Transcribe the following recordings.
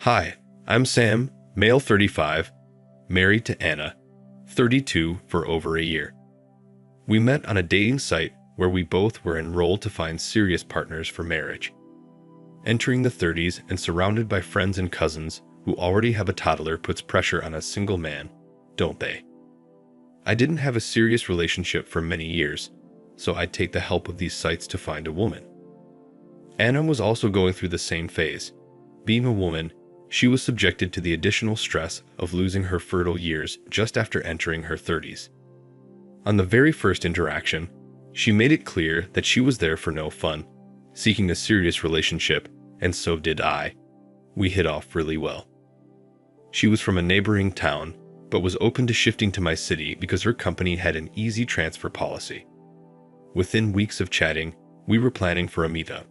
Hi, I'm Sam, male 35, married to Anna, 32 for over a year. We met on a dating site where we both were enrolled to find serious partners for marriage. Entering the 30s and surrounded by friends and cousins who already have a toddler puts pressure on a single man, don't they? I didn't have a serious relationship for many years, so I'd take the help of these sites to find a woman. Anna was also going through the same phase. Being a woman, she was subjected to the additional stress of losing her fertile years just after entering her 30s. On the very first interaction, she made it clear that she was there for no fun, seeking a serious relationship, and so did I. We hit off really well. She was from a neighboring town, but was open to shifting to my city because her company had an easy transfer policy. Within weeks of chatting, we were planning for a meetup.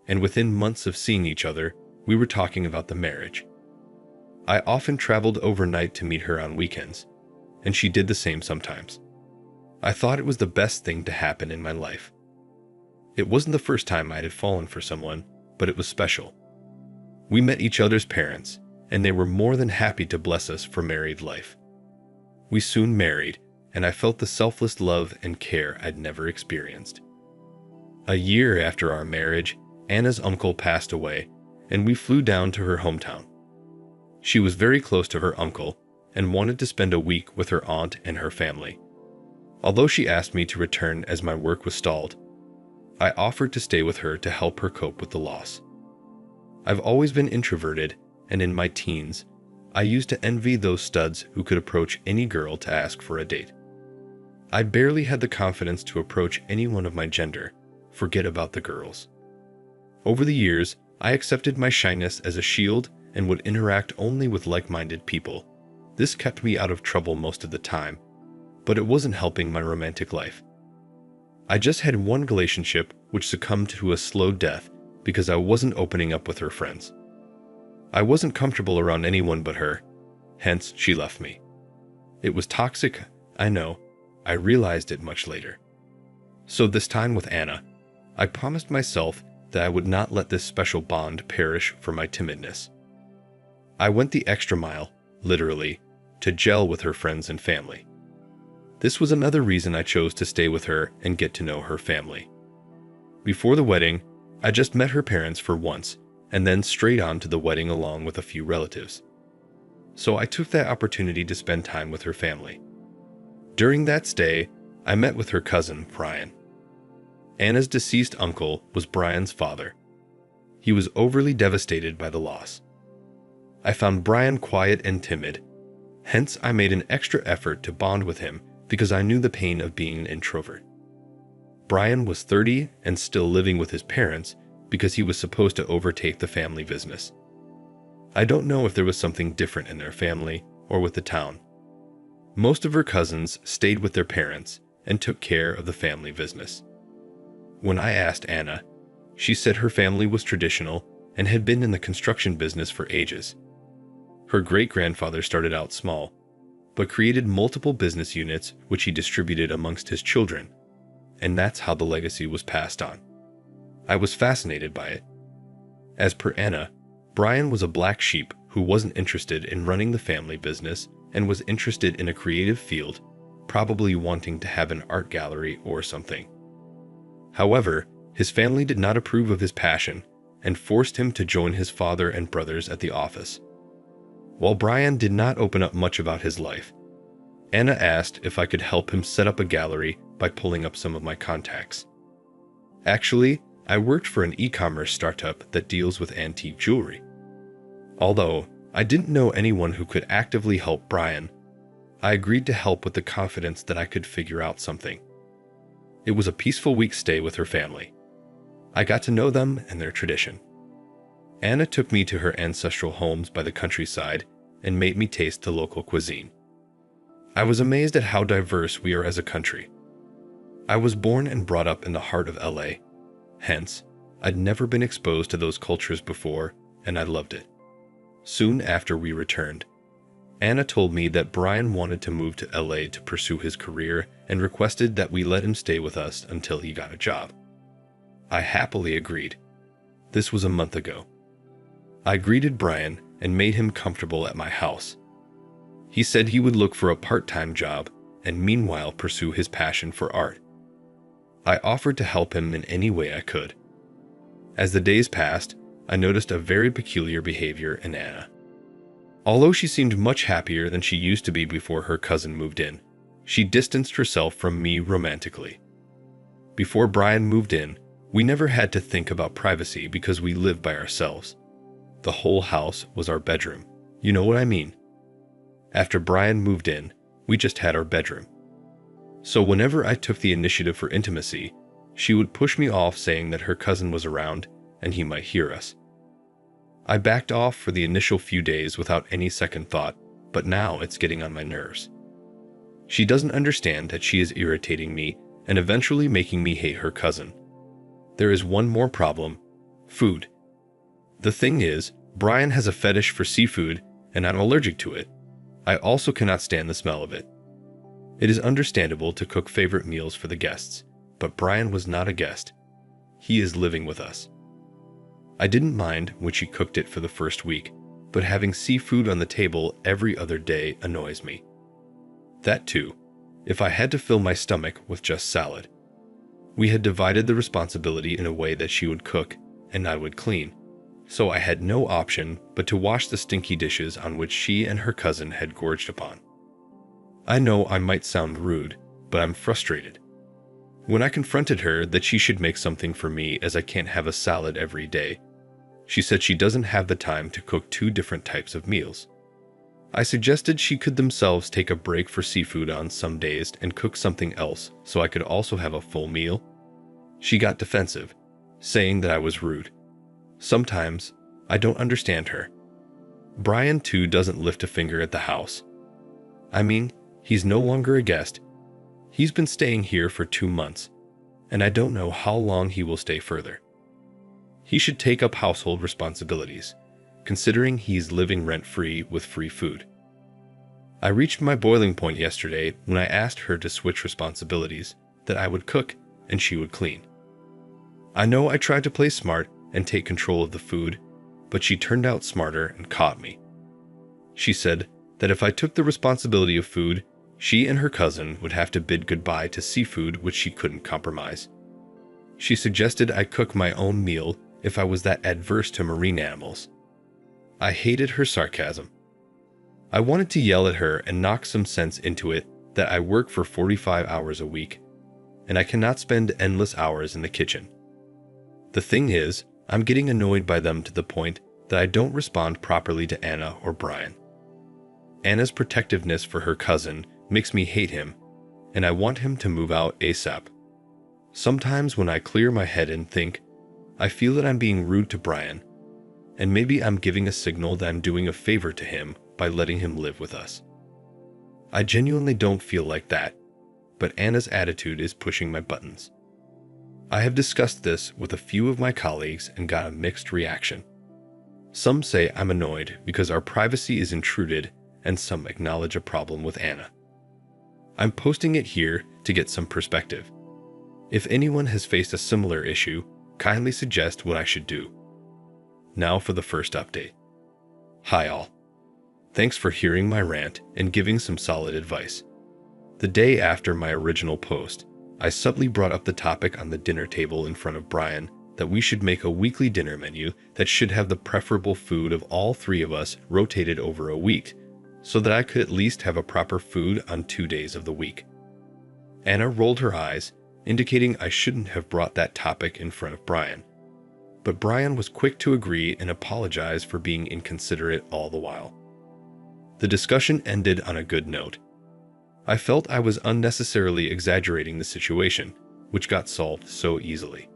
And within months of seeing each other, we were talking about the marriage. I often traveled overnight to meet her on weekends, and she did the same sometimes. I thought it was the best thing to happen in my life. It wasn't the first time I had fallen for someone, but it was special. We met each other's parents, and they were more than happy to bless us for married life. We soon married, and I felt the selfless love and care I'd never experienced. A year after our marriage, Anna's uncle passed away, and we flew down to her hometown. She was very close to her uncle and wanted to spend a week with her aunt and her family. Although she asked me to return as my work was stalled, I offered to stay with her to help her cope with the loss. I've always been introverted, and in my teens, I used to envy those studs who could approach any girl to ask for a date. I barely had the confidence to approach anyone of my gender, forget about the girls. Over the years, I accepted my shyness as a shield and would interact only with like-minded people. This kept me out of trouble most of the time, but it wasn't helping my romantic life. I just had one relationship which succumbed to a slow death because I wasn't opening up with her friends. I wasn't comfortable around anyone but her, hence she left me. It was toxic, I know. I realized it much later. So this time with Anna, I promised myself that I would not let this special bond perish for my timidness. I went the extra mile, literally, to gel with her friends and family. This was another reason I chose to stay with her and get to know her family. Before the wedding, I just met her parents for once, and then straight on to the wedding along with a few relatives. So I took that opportunity to spend time with her family. During that stay, I met with her cousin, Brian. Anna's deceased uncle was Brian's father. He was overly devastated by the loss. I found Brian quiet and timid, hence I made an extra effort to bond with him because I knew the pain of being an introvert. Brian was 30 and still living with his parents because he was supposed to overtake the family business. I don't know if there was something different in their family or with the town. Most of her cousins stayed with their parents and took care of the family business. When I asked Anna, she said her family was traditional and had been in the construction business for ages. Her great-grandfather started out small, but created multiple business units which he distributed amongst his children, and that's how the legacy was passed on. I was fascinated by it. As per Anna, Brian was a black sheep who wasn't interested in running the family business and was interested in a creative field, probably wanting to have an art gallery or something. However, his family did not approve of his passion and forced him to join his father and brothers at the office. While Brian did not open up much about his life, Anna asked if I could help him set up a gallery by pulling up some of my contacts. Actually, I worked for an e-commerce startup that deals with antique jewelry. Although I didn't know anyone who could actively help Brian, I agreed to help with the confidence that I could figure out something. It was a peaceful week's stay with her family. I got to know them and their tradition. Anna took me to her ancestral homes by the countryside and made me taste the local cuisine. I was amazed at how diverse we are as a country. I was born and brought up in the heart of LA. Hence, I'd never been exposed to those cultures before, and I loved it. Soon after we returned, Anna told me that Brian wanted to move to LA to pursue his career and requested that we let him stay with us until he got a job. I happily agreed. This was a month ago. I greeted Brian and made him comfortable at my house. He said he would look for a part-time job and meanwhile pursue his passion for art. I offered to help him in any way I could. As the days passed, I noticed a very peculiar behavior in Anna. Although she seemed much happier than she used to be before her cousin moved in, she distanced herself from me romantically. Before Brian moved in, we never had to think about privacy because we lived by ourselves. The whole house was our bedroom. You know what I mean? After Brian moved in, we just had our bedroom. So whenever I took the initiative for intimacy, she would push me off saying that her cousin was around and he might hear us. I backed off for the initial few days without any second thought, but now it's getting on my nerves. She doesn't understand that she is irritating me and eventually making me hate her cousin. There is one more problem: food. The thing is, Brian has a fetish for seafood and I'm allergic to it. I also cannot stand the smell of it. It is understandable to cook favorite meals for the guests, but Brian was not a guest. He is living with us. I didn't mind when she cooked it for the first week, but having seafood on the table every other day annoys me. That too, if I had to fill my stomach with just salad. We had divided the responsibility in a way that she would cook and I would clean, so I had no option but to wash the stinky dishes on which she and her cousin had gorged upon. I know I might sound rude, but I'm frustrated. When I confronted her that she should make something for me as I can't have a salad every day, she said she doesn't have the time to cook 2 different types of meals. I suggested she could themselves take a break for seafood on some days and cook something else so I could also have a full meal. She got defensive, saying that I was rude. Sometimes, I don't understand her. Brian too doesn't lift a finger at the house. I mean, he's no longer a guest. He's been staying here for 2 months, and I don't know how long he will stay further. He should take up household responsibilities, considering he's living rent-free with free food. I reached my boiling point yesterday when I asked her to switch responsibilities, that I would cook and she would clean. I know I tried to play smart and take control of the food, but she turned out smarter and caught me. She said that if I took the responsibility of food, she and her cousin would have to bid goodbye to seafood which she couldn't compromise. She suggested I cook my own meal if I was that adverse to marine animals. I hated her sarcasm. I wanted to yell at her and knock some sense into it that I work for 45 hours a week, and I cannot spend endless hours in the kitchen. The thing is, I'm getting annoyed by them to the point that I don't respond properly to Anna or Brian. Anna's protectiveness for her cousin makes me hate him, and I want him to move out ASAP. Sometimes when I clear my head and think, I feel that I'm being rude to Brian, and maybe I'm giving a signal that I'm doing a favor to him by letting him live with us. I genuinely don't feel like that, but Anna's attitude is pushing my buttons. I have discussed this with a few of my colleagues and got a mixed reaction. Some say I'm annoyed because our privacy is intruded, and some acknowledge a problem with Anna. I'm posting it here to get some perspective. If anyone has faced a similar issue, kindly suggest what I should do. Now for the first update. Hi all. Thanks for hearing my rant and giving some solid advice. The day after my original post, I subtly brought up the topic on the dinner table in front of Brian that we should make a weekly dinner menu that should have the preferable food of all 3 of us rotated over a week, so that I could at least have a proper food on 2 days of the week. Anna rolled her eyes, indicating I shouldn't have brought that topic in front of Brian. But Brian was quick to agree and apologize for being inconsiderate all the while. The discussion ended on a good note. I felt I was unnecessarily exaggerating the situation, which got solved so easily.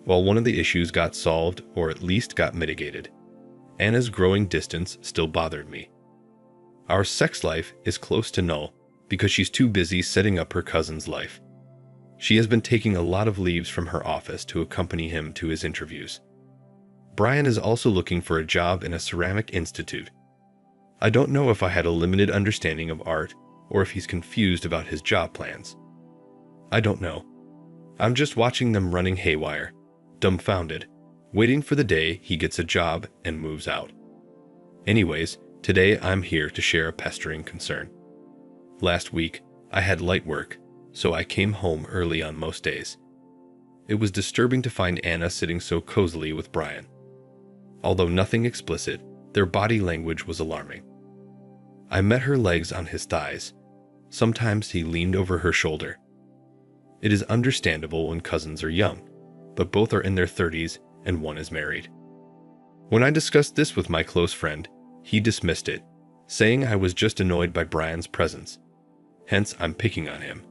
While one of the issues got solved, or at least got mitigated, Anna's growing distance still bothered me. Our sex life is close to null because she's too busy setting up her cousin's life. She has been taking a lot of leaves from her office to accompany him to his interviews. Brian is also looking for a job in a ceramic institute. I don't know if I had a limited understanding of art or if he's confused about his job plans. I don't know. I'm just watching them running haywire, dumbfounded, waiting for the day he gets a job and moves out. Anyways, today I'm here to share a pestering concern. Last week, I had light work, so I came home early on most days. It was disturbing to find Anna sitting so cozily with Brian. Although nothing explicit, their body language was alarming. I met her legs on his thighs. Sometimes he leaned over her shoulder. It is understandable when cousins are young, but both are in their 30s and one is married. When I discussed this with my close friend, he dismissed it, saying I was just annoyed by Brian's presence. Hence, I'm picking on him.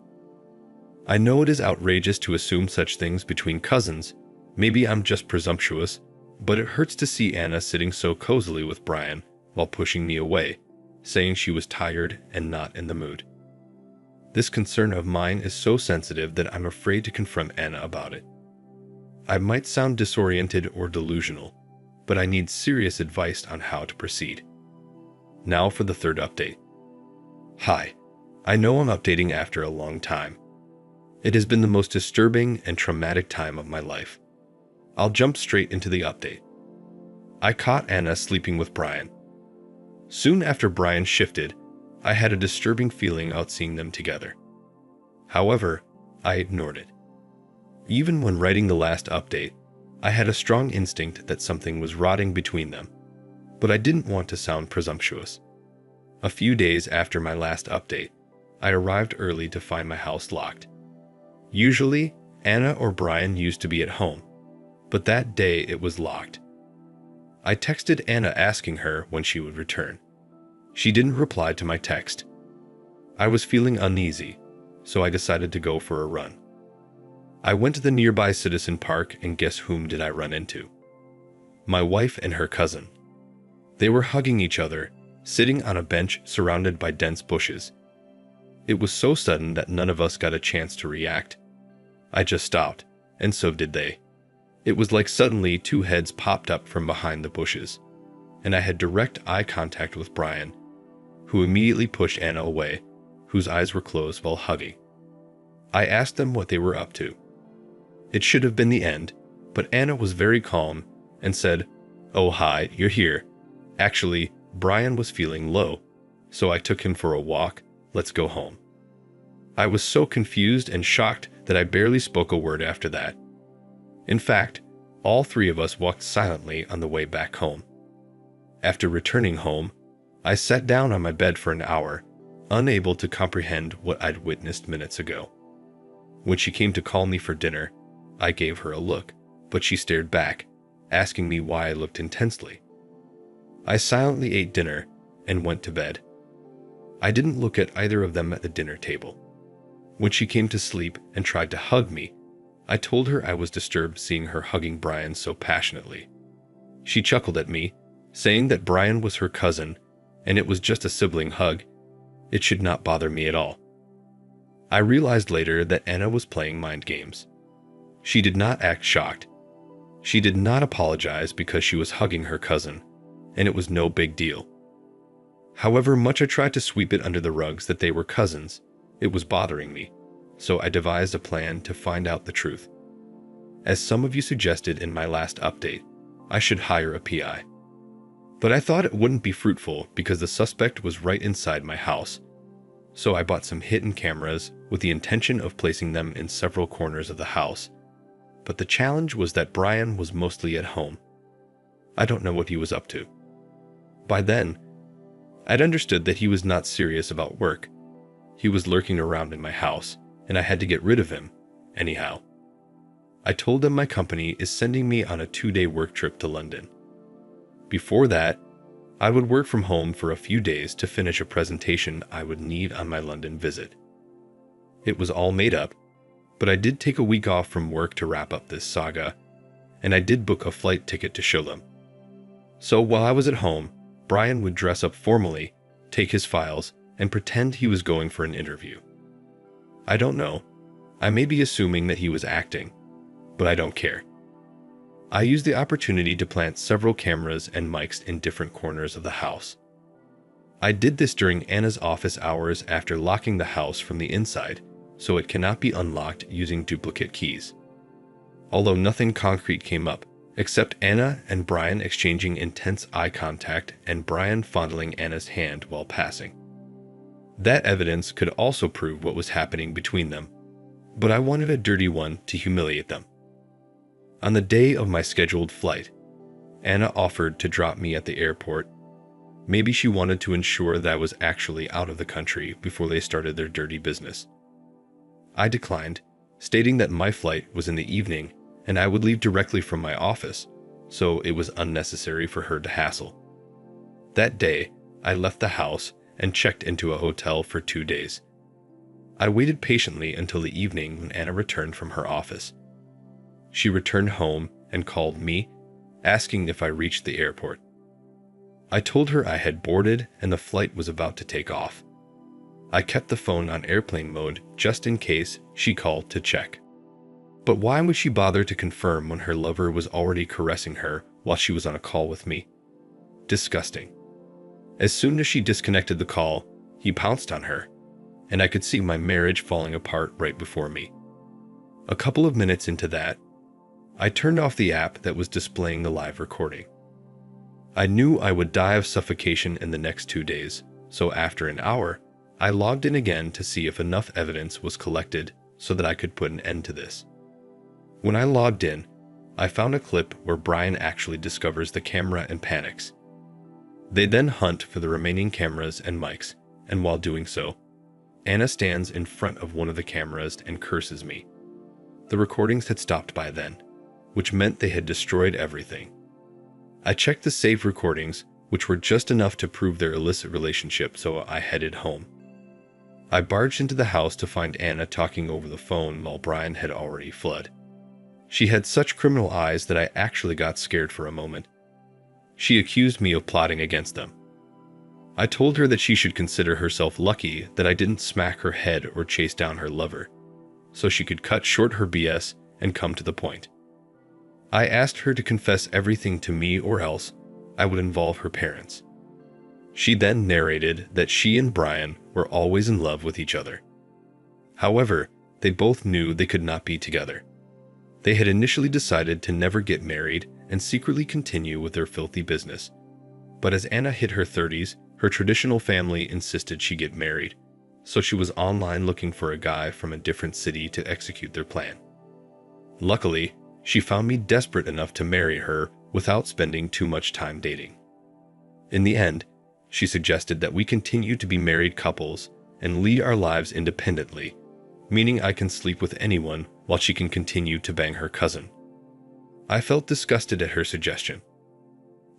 I know it is outrageous to assume such things between cousins. Maybe I'm just presumptuous, but it hurts to see Anna sitting so cozily with Brian while pushing me away, saying she was tired and not in the mood. This concern of mine is so sensitive that I'm afraid to confront Anna about it. I might sound disoriented or delusional, but I need serious advice on how to proceed. Now for the third update. Hi, I know I'm updating after a long time. It has been the most disturbing and traumatic time of my life. I'll jump straight into the update. I caught Anna sleeping with Brian. Soon after Brian shifted, I had a disturbing feeling out seeing them together. However, I ignored it. Even when writing the last update, I had a strong instinct that something was rotting between them, but I didn't want to sound presumptuous. A few days after my last update, I arrived early to find my house locked. Usually, Anna or Brian used to be at home, but that day it was locked. I texted Anna asking her when she would return. She didn't reply to my text. I was feeling uneasy, so I decided to go for a run. I went to the nearby Citizen Park, and guess whom did I run into? My wife and her cousin. They were hugging each other, sitting on a bench surrounded by dense bushes. It was so sudden that none of us got a chance to react. I just stopped, and so did they. It was like suddenly two heads popped up from behind the bushes, and I had direct eye contact with Brian, who immediately pushed Anna away, whose eyes were closed while hugging. I asked them what they were up to. It should have been the end, but Anna was very calm and said, "Oh hi, you're here. Actually, Brian was feeling low, so I took him for a walk. Let's go home." I was so confused and shocked that I barely spoke a word after that. In fact, all three of us walked silently on the way back home. After returning home, I sat down on my bed for an hour, unable to comprehend what I'd witnessed minutes ago. When she came to call me for dinner, I gave her a look, but she stared back, asking me why I looked intensely. I silently ate dinner and went to bed. I didn't look at either of them at the dinner table. When she came to sleep and tried to hug me, I told her I was disturbed seeing her hugging Brian so passionately. She chuckled at me, saying that Brian was her cousin and it was just a sibling hug. It should not bother me at all. I realized later that Anna was playing mind games. She did not act shocked. She did not apologize because she was hugging her cousin, and it was no big deal. However much I tried to sweep it under the rugs that they were cousins, it was bothering me, so I devised a plan to find out the truth. As some of you suggested in my last update, I should hire a PI. But I thought it wouldn't be fruitful because the suspect was right inside my house, so I bought some hidden cameras with the intention of placing them in several corners of the house. But the challenge was that Brian was mostly at home. I don't know what he was up to. By then, I'd understood that he was not serious about work. He was lurking around in my house, and I had to get rid of him, anyhow. I told them my company is sending me on a 2-day work trip to London. Before that, I would work from home for a few days to finish a presentation I would need on my London visit. It was all made up, but I did take a week off from work to wrap up this saga, and I did book a flight ticket to show them. So while I was at home, Brian would dress up formally, take his files, and pretend he was going for an interview. I don't know. I may be assuming that he was acting, but I don't care. I used the opportunity to plant several cameras and mics in different corners of the house. I did this during Anna's office hours after locking the house from the inside, so it cannot be unlocked using duplicate keys. Although nothing concrete came up, except Anna and Brian exchanging intense eye contact and Brian fondling Anna's hand while passing. That evidence could also prove what was happening between them, but I wanted a dirty one to humiliate them. On the day of my scheduled flight, Anna offered to drop me at the airport. Maybe she wanted to ensure that I was actually out of the country before they started their dirty business. I declined, stating that my flight was in the evening and I would leave directly from my office, so it was unnecessary for her to hassle. That day, I left the house and checked into a hotel for 2 days. I waited patiently until the evening when Anna returned from her office. She returned home and called me, asking if I reached the airport. I told her I had boarded and the flight was about to take off. I kept the phone on airplane mode just in case she called to check. But why would she bother to confirm when her lover was already caressing her while she was on a call with me? Disgusting. As soon as she disconnected the call, he pounced on her, and I could see my marriage falling apart right before me. A couple of minutes into that, I turned off the app that was displaying the live recording. I knew I would die of suffocation in the next 2 days, so after an hour, I logged in again to see if enough evidence was collected so that I could put an end to this. When I logged in, I found a clip where Brian actually discovers the camera and panics. They then hunt for the remaining cameras and mics, and while doing so, Anna stands in front of one of the cameras and curses me. The recordings had stopped by then, which meant they had destroyed everything. I checked the saved recordings, which were just enough to prove their illicit relationship, so I headed home. I barged into the house to find Anna talking over the phone while Brian had already fled. She had such criminal eyes that I actually got scared for a moment. She accused me of plotting against them. I told her that she should consider herself lucky that I didn't smack her head or chase down her lover, so she could cut short her BS and come to the point. I asked her to confess everything to me or else I would involve her parents. She then narrated that she and Brian were always in love with each other. However, they both knew they could not be together. They had initially decided to never get married and secretly continue with their filthy business. But as Anna hit her 30s, her traditional family insisted she get married, so she was online looking for a guy from a different city to execute their plan. Luckily, she found me desperate enough to marry her without spending too much time dating. In the end, she suggested that we continue to be married couples and lead our lives independently, meaning I can sleep with anyone while she can continue to bang her cousin. I felt disgusted at her suggestion.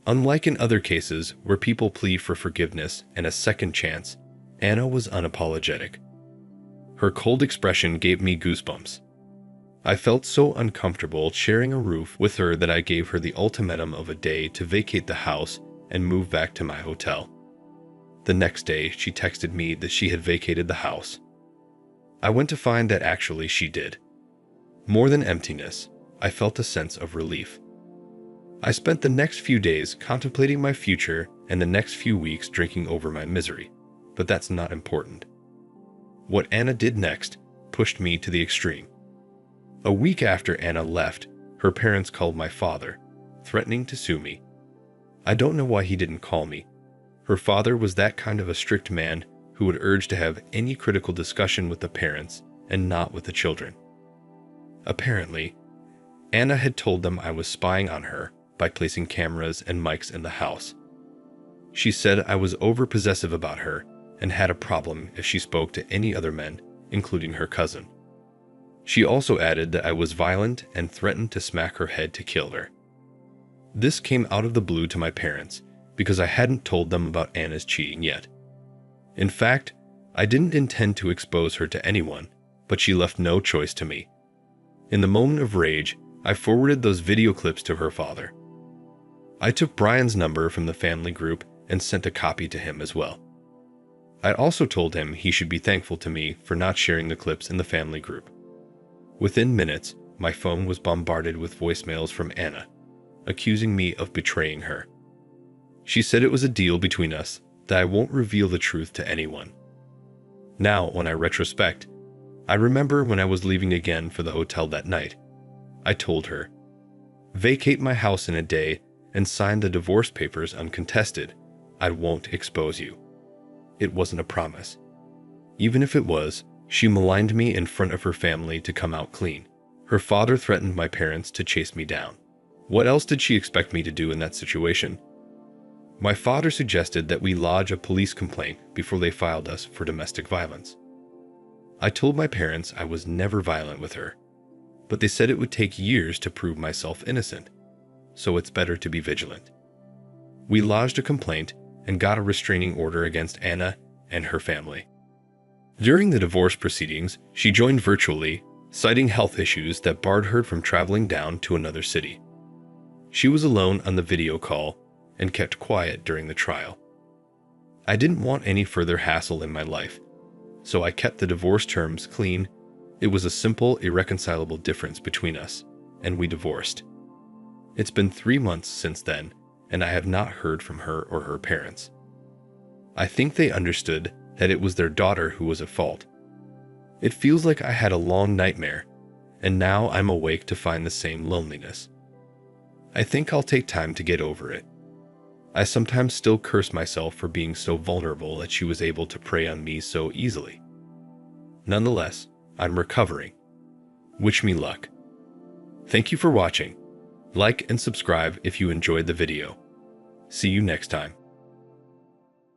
Unlike in other cases where people plead for forgiveness and a second chance, Anna was unapologetic. Her cold expression gave me goosebumps. I felt so uncomfortable sharing a roof with her that I gave her the ultimatum of a day to vacate the house and move back to my hotel. The next day, she texted me that she had vacated the house. I went to find that actually she did. More than emptiness, I felt a sense of relief. I spent the next few days contemplating my future and the next few weeks drinking over my misery, but that's not important. What Anna did next pushed me to the extreme. A week after Anna left, her parents called my father, threatening to sue me. I don't know why he didn't call me. Her father was that kind of a strict man who would urge to have any critical discussion with the parents and not with the children. Apparently, Anna had told them I was spying on her by placing cameras and mics in the house. She said I was overpossessive about her and had a problem if she spoke to any other men, including her cousin. She also added that I was violent and threatened to smack her head to kill her. This came out of the blue to my parents because I hadn't told them about Anna's cheating yet. In fact, I didn't intend to expose her to anyone, but she left no choice to me. In the moment of rage, I forwarded those video clips to her father. I took Brian's number from the family group and sent a copy to him as well. I also told him he should be thankful to me for not sharing the clips in the family group. Within minutes, my phone was bombarded with voicemails from Anna, accusing me of betraying her. She said it was a deal between us that I won't reveal the truth to anyone. Now, when I retrospect, I remember when I was leaving again for the hotel that night, I told her, vacate my house in a day, and sign the divorce papers uncontested. I won't expose you. It wasn't a promise. Even if it was, she maligned me in front of her family to come out clean. Her father threatened my parents to chase me down. What else did she expect me to do in that situation? My father suggested that we lodge a police complaint before they filed us for domestic violence. I told my parents I was never violent with her, but they said it would take years to prove myself innocent, so it's better to be vigilant. We lodged a complaint and got a restraining order against Anna and her family. During the divorce proceedings, she joined virtually, citing health issues that barred her from traveling down to another city. She was alone on the video call and kept quiet during the trial. I didn't want any further hassle in my life, so I kept the divorce terms clean. It was a simple, irreconcilable difference between us, and we divorced. It's been 3 months since then, and I have not heard from her or her parents. I think they understood that it was their daughter who was at fault. It feels like I had a long nightmare, and now I'm awake to find the same loneliness. I think I'll take time to get over it. I sometimes still curse myself for being so vulnerable that she was able to prey on me so easily. Nonetheless, I'm recovering. Wish me luck. Thank you for watching. Like and subscribe if you enjoyed the video. See you next time.